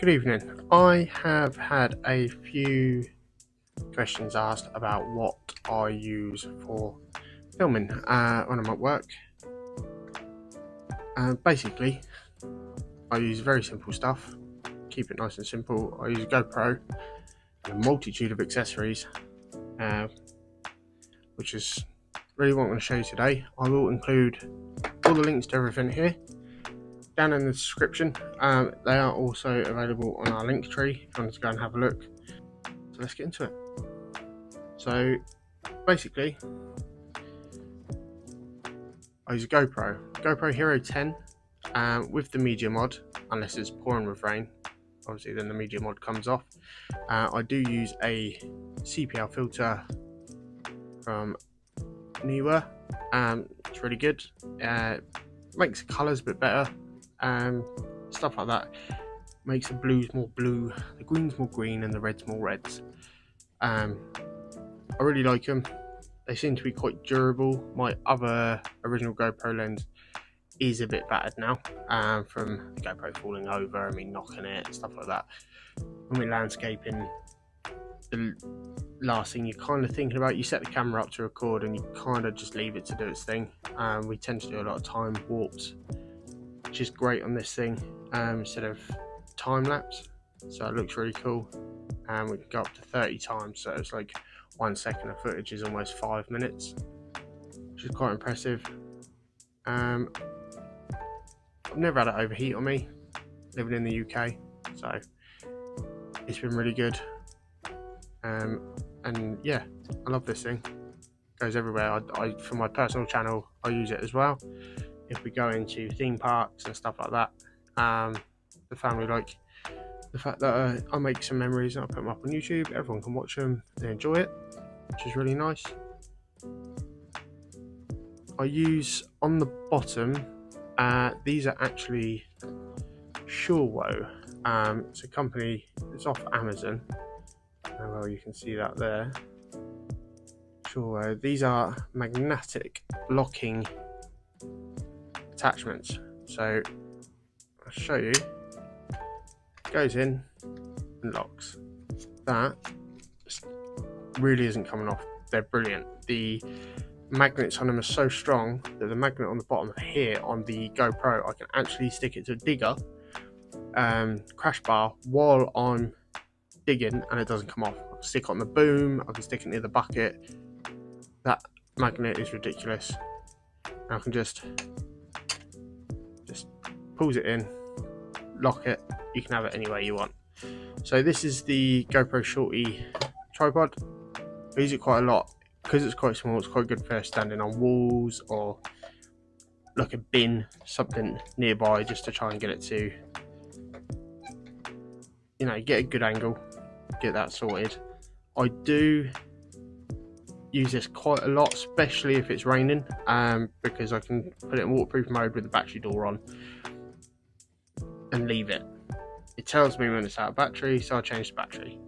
Good evening. I have had a few questions asked about what I use for filming when I'm at work. Basically, I use very simple stuff, keep it nice and simple. I use a GoPro and a multitude of accessories, which is really what I'm going to show you today. I will include all the links to everything here down in the description. They are also available on our link tree if you want to go and have a look. So let's get into it. So basically, I use a GoPro Hero 10 with the media mod, unless it's pouring with rain. Obviously then the media mod comes off. I do use a CPL filter from Newer. It's really good. Makes the colours a bit better. Stuff like that. Makes the blues more blue, the greens more green, and the reds more reds. I really like them. They seem to be quite durable. My other original GoPro lens is a bit battered now from the GoPro falling over and me knocking it and stuff like that. When we're landscaping, the last thing you're kind of thinking about, you set the camera up to record and you kind of just leave it to do its thing. We tend to do a lot of time warps, which is great on this thing, instead of time lapse, so it looks really cool. We can go up to 30 times, so it's like 1 second of footage is almost 5 minutes, which is quite impressive. I've never had it overheat on me living in the UK, so it's been really good. And yeah, I love this thing. It goes everywhere. I for my personal channel I use it as well. If we go into theme parks and stuff like that, the family like the fact that I make some memories and I put them up on YouTube. Everyone can watch them and enjoy it, which is really nice. I use on the bottom, these are actually Shorwo. It's a company, it's off Amazon. Well, you can see that there. Shorwo. These are magnetic locking attachments. So I'll show you. Goes in and locks. That really isn't coming off. They're brilliant. The magnets on them are so strong that the magnet on the bottom here on the GoPro, I can actually stick it to a digger, crash bar, while I'm digging, and it doesn't come off. I can stick it on the boom, I can stick it near the bucket. That magnet is ridiculous. And I can just pulls it in, lock it. You can have it any way you want. So this is the GoPro Shorty tripod. I use it quite a lot because it's quite small. It's quite good for standing on walls or like a bin, something nearby, just to try and get it to, you know, get a good angle, get that sorted. I do use this quite a lot, especially if it's raining, because I can put it in waterproof mode with the battery door on and leave it. It tells me when it's out of battery, so I change the battery.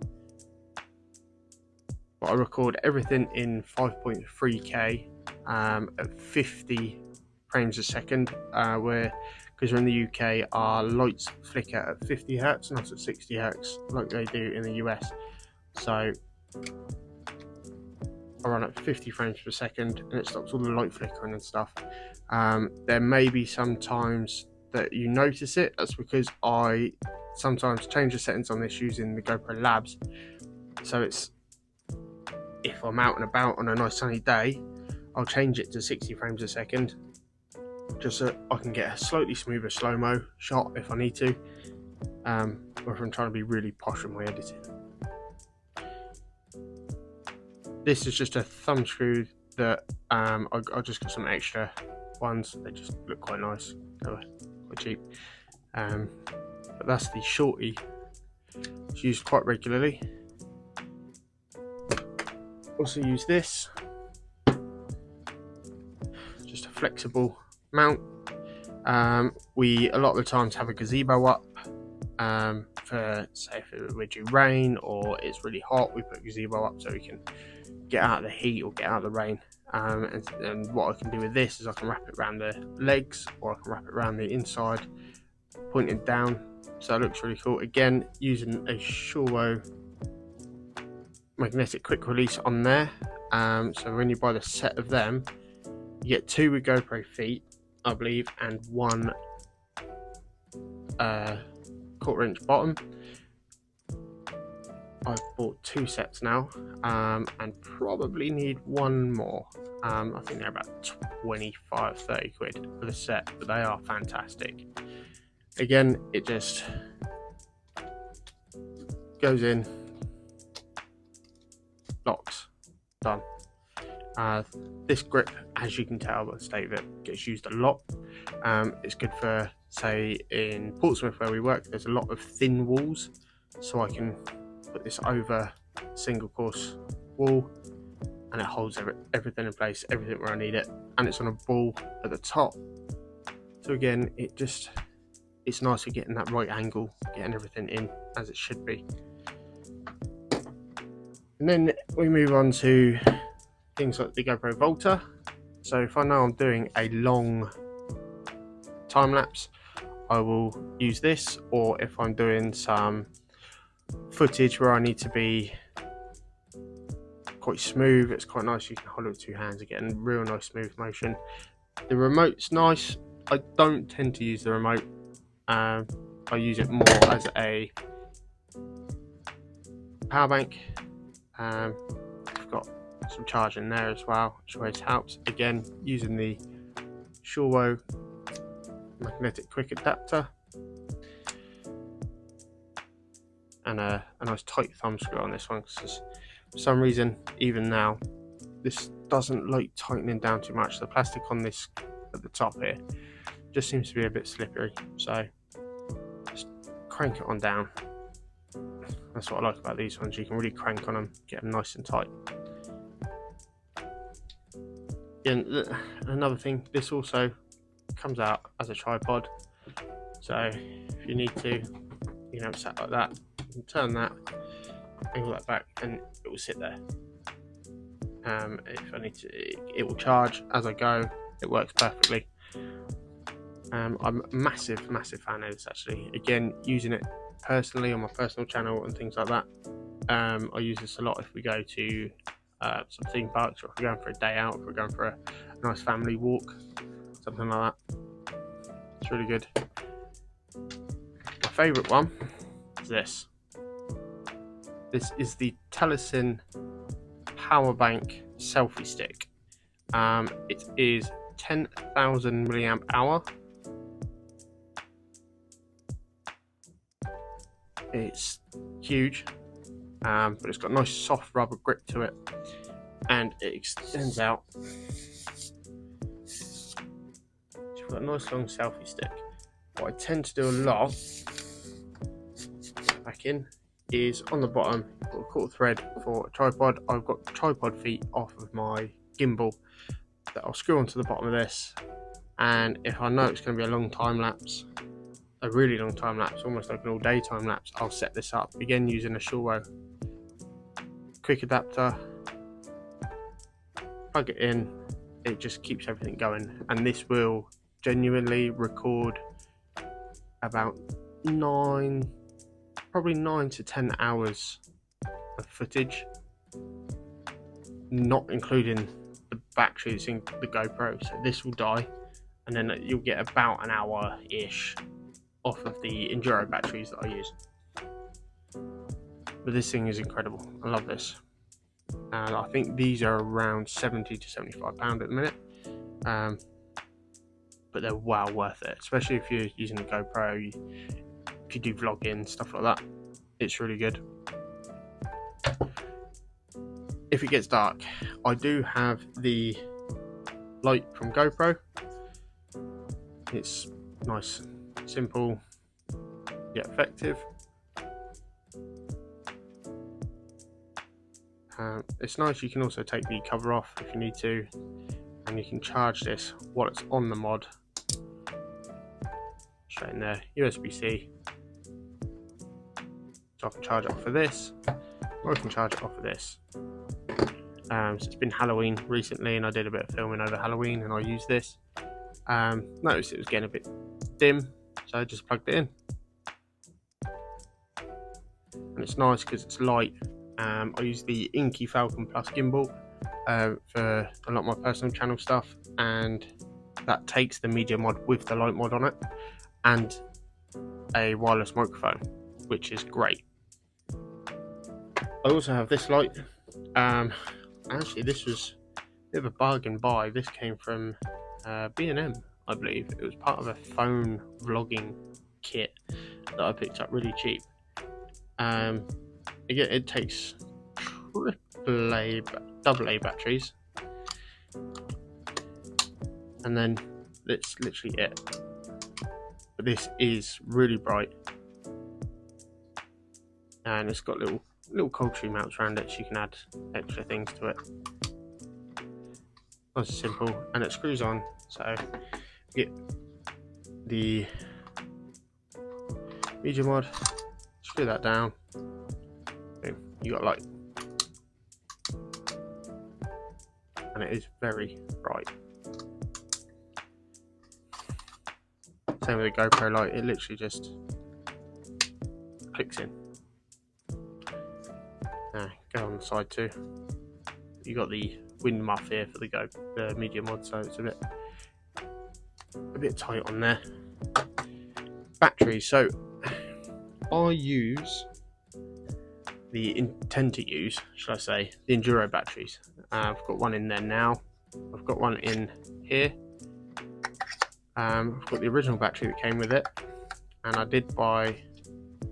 But I record everything in 5.3K at 50 frames a second, where, because we're in the UK, our lights flicker at 50 Hz, not at 60 Hz like they do in the US. So I run at 50 frames per second and it stops all the light flickering and stuff. There may be some times that you notice it. That's because I sometimes change the settings on this using the GoPro Labs. So it's, if I'm out and about on a nice sunny day, I'll change it to 60 frames a second, just so I can get a slightly smoother slow-mo shot if I need to, or if I'm trying to be really posh with my editing. This is just a thumb screw that I just got some extra ones. They just look quite nice. They're quite cheap. But that's the Shorty. It's used quite regularly. Also use this. Just a flexible mount. We a lot of the times have a gazebo up. For, say, if we're due rain or it's really hot, we put a gazebo up so we can get out of the heat or get out of the rain. And what I can do with this is I can wrap it around the legs, or I can wrap it around the inside, pointing down so it looks really cool. Again, using a Shorewell magnetic quick release on there. So when you buy the set of them, you get 2 with GoPro feet, I believe, and 1 1/4-inch bottom. I've bought 2 sets now, and probably need 1 more. I think they're about 25-30 quid for the set, but they are fantastic. Again, it just goes in, locks, done. This grip, as you can tell by the state of it, gets used a lot. It's good for, say, in Portsmouth where we work, there's a lot of thin walls, so I can put this over single course wall and it holds everything in place, everything where I need it, and it's on a ball at the top. So again, it's nice for getting that right angle, getting everything in as it should be. And then we move on to things like the GoPro Volta. So if I know I'm doing a long time lapse, I will use this, or if I'm doing some footage where I need to be quite smooth, it's quite nice. You can hold it with 2 hands and get a real nice smooth motion. The remote's nice. I don't tend to use the remote. I use it more as a power bank. I've got some charge in there as well, which always helps. Again, using the Shorewell magnetic quick adapter and a nice tight thumb screw on this one, because for some reason, even now, this doesn't like tightening down too much. The plastic on this at the top here just seems to be a bit slippery, so just crank it on down. That's what I like about these ones. You can really crank on them, get them nice and tight. And another thing, this also comes out as a tripod, so if you need to, you know, sat like that, you can turn that, angle that back, and it will sit there. If I need to, it will charge as I go. It works perfectly. I'm a massive fan of this, actually. Again, using it personally on my personal channel and things like that. I use this a lot if we go to some theme parks, or if we're going for a day out, if we're going for a nice family walk, something like that. It's really good. My favourite one is this. This is the Telesin power bank selfie stick. It is 10,000 milliamp hour. It's huge, but it's got a nice soft rubber grip to it, and it extends out. So you've got a nice long selfie stick. What I tend to do a lot, back in, is on the bottom, you've got a 1/4 thread for a tripod. I've got tripod feet off of my gimbal that I'll screw onto the bottom of this, and if I know it's going to be a long time lapse, a really long time lapse, almost like an all day time lapse, I'll set this up again using a Shorewell quick adapter, plug it in, it just keeps everything going, and this will genuinely record about probably 9 to 10 hours of footage, not including the battery that's in the GoPro. So this will die, and then you'll get about an hour ish off of the Enduro batteries that I use. But this thing is incredible. I love this, and I think these are around £70 to £75 at the minute, but they're well worth it, especially if you're using the GoPro. If you do vlogging, stuff like that, it's really good. If it gets dark, I do have the light from GoPro. It's nice, simple, yet effective. It's nice. You can also take the cover off if you need to, and you can charge this while it's on the mod. Straight in there, USB-C. So I can charge it off of this, or I can charge it off of this. So it's been Halloween recently, and I did a bit of filming over Halloween, and I used this. Noticed it was getting a bit dim, so I just plugged it in. and it's nice because it's light. I use the Inky Falcon Plus gimbal for a lot of my personal channel stuff, and that takes the media mod with the light mod on it and a wireless microphone, which is great. I also have this light. Actually, this was a bit of a bargain buy. This came from B&M, I believe. It was part of a phone vlogging kit that I picked up really cheap. Again, it takes double A batteries, and then that's literally it. But this is really bright, and it's got little cold tree mounts around it, so you can add extra things to it. Nice and simple, and it screws on. So you get the media mod, screw that down, boom, you got light, and it is very bright. Same with the GoPro light, it literally just clicks in. Go on the side too. You got the wind muff here for the media mod, so it's a bit tight on there. Batteries. So I intend to use, should I say, the Enduro batteries. I've got one in there now. I've got one in here. I've got the original battery that came with it, and I did buy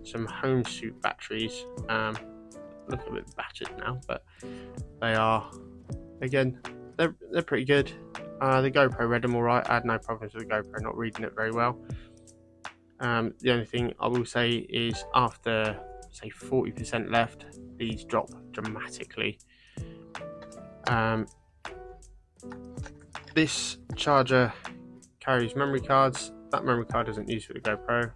some home suit batteries. Look a bit battered now, but they are, again, they're pretty good. The GoPro read them all right. I had no problems with the GoPro not reading it very well. The only thing I will say is after, say, 40% left, these drop dramatically. This charger carries memory cards. That memory card isn't used for the GoPro.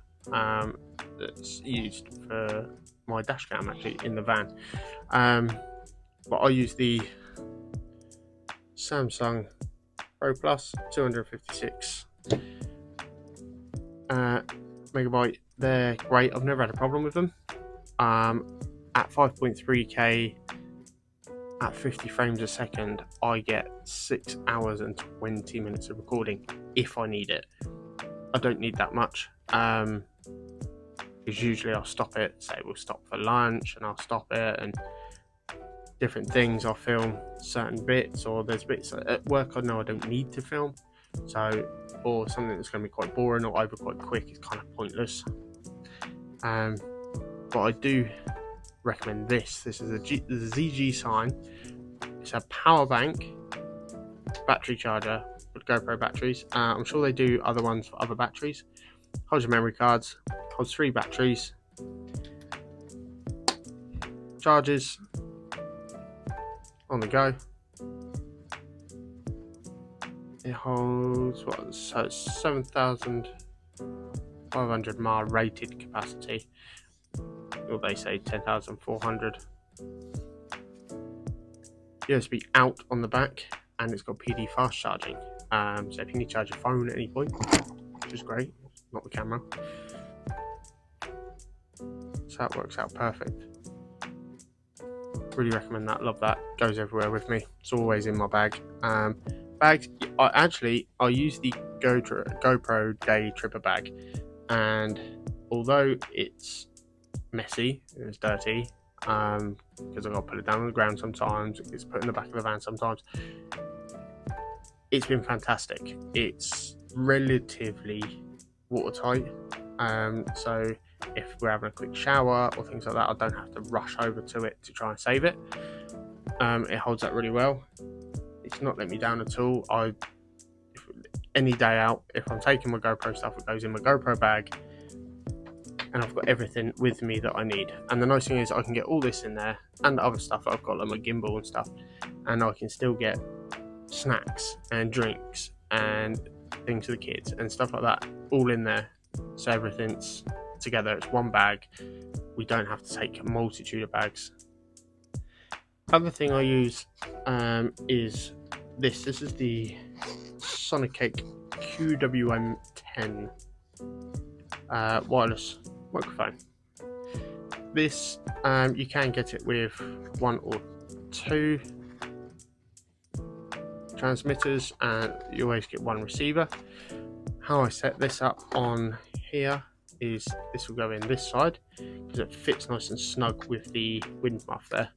It's used for my dash cam actually in the van. But I use the Samsung Pro Plus 256 megabyte. They're great. I've never had a problem with them. At 5.3K at 50 frames a second, I get 6 hours and 20 minutes of recording if I need it. I don't need that much, because usually I'll stop it, say we'll stop for lunch, and I'll stop it, and different things, I'll film certain bits, or there's bits at work I know I don't need to film, so, or something that's going to be quite boring or over quite quick is kind of pointless. But I do recommend this. This is a ZG Sign. It's a power bank battery charger with GoPro batteries. I'm sure they do other ones for other batteries. Holds your memory cards, holds 3 batteries, charges on the go. It holds what? So it's 7,500 mAh rated capacity. Or they say 10,400. USB out on the back, and it's got PD fast charging. So if you need to charge your phone at any point, which is great, not the camera. So that works out perfect. Really recommend that. Love that. Goes everywhere with me. It's always in my bag. Bags. I use the GoPro Day Tripper bag, and although it's messy, it's dirty, because I've got to put it down on the ground sometimes, it's put in the back of the van sometimes, it's been fantastic. It's relatively watertight, so if we're having a quick shower or things like that, I don't have to rush over to it to try and save it. It holds up really well. It's not let me down at all. Any day out, if I'm taking my GoPro stuff, it goes in my GoPro bag, and I've got everything with me that I need. And the nice thing is I can get all this in there and other stuff that I've got, like my gimbal and stuff, and I can still get snacks and drinks and things for the kids and stuff like that all in there, so everything's together. It's one bag. We don't have to take a multitude of bags. Other thing I use is this. This is the Sonicake QWM10 wireless microphone. This you can get it with 1 or 2 transmitters, and you always get 1 receiver. How I set this up on here is this will go in this side because it fits nice and snug with the wind muff there.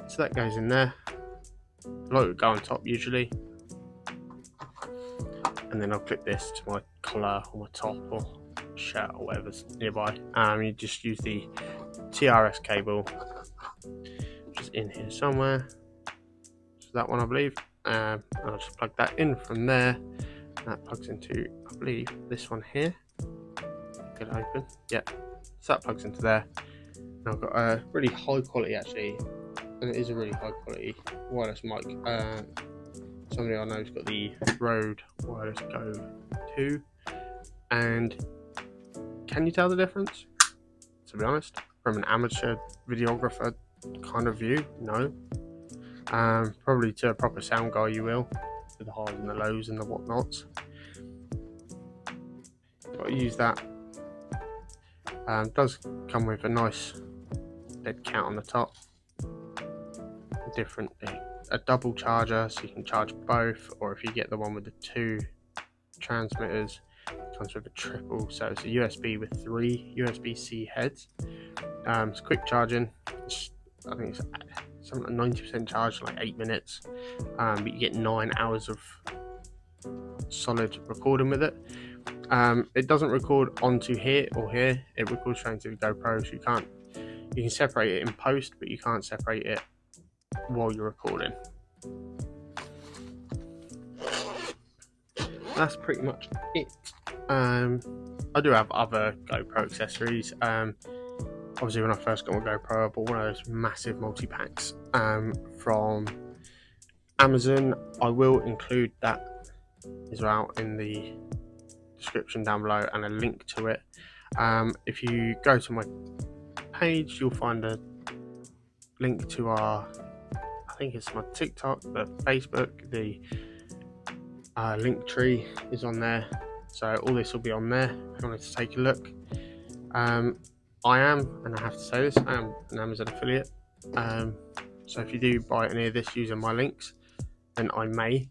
So that goes in there. The light will go on top usually, and then I'll clip this to my collar or my top or shirt or whatever's nearby. You just use the TRS cable, which is in here somewhere. So that one, I believe. I'll just plug that in from there. That plugs into, I believe, this one here. Get it open. Yeah. So that plugs into there. And I've got a really high quality, actually, and it is a really high quality wireless mic. Somebody I know has got the Rode Wireless Go 2, and can you tell the difference? To be honest, from an amateur videographer kind of view, no. Probably to a proper sound guy you will, with the highs and the lows and the whatnots. Got to use that. It does come with a nice dead cat on the top. A double charger, so you can charge both, or if you get the one with the 2 transmitters, it comes with a triple, so it's a USB with 3 USB-C heads. It's quick charging. I think it's something like 90% charge in like 8 minutes, but you get 9 hours of solid recording with it. It doesn't record onto here or here, it records straight into the GoPro, so you can separate it in post, but you can't separate it while you're recording. That's pretty much it. I do have other GoPro accessories. Obviously when I first got my GoPro, I bought one of those massive multi-packs from Amazon. I will include that as well in the description down below and a link to it. If you go to my page, you'll find a link to I think it's my TikTok, the Facebook, the link tree is on there, so all this will be on there if you wanted to take a look. I am, and I have to say this, I am an Amazon affiliate, so if you do buy any of this using my links, then I may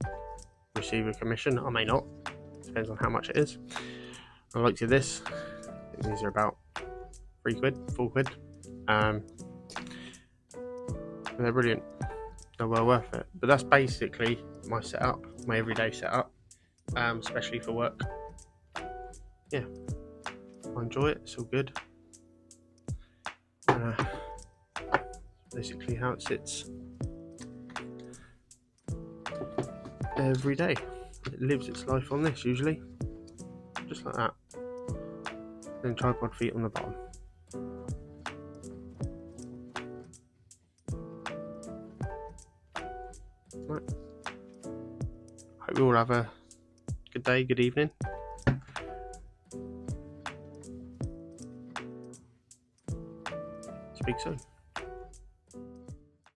receive a commission, I may not, depends on how much it is. I looked at this, I think these are about £3, £4. They're brilliant, they're well worth it. But that's basically my setup, my everyday setup, especially for work. Yeah, I enjoy it, it's all good. Basically how it sits every day. It lives its life on this usually, just like that. Then tripod feet on the bottom. Right. Hope you all have a good day, good evening. Speak soon.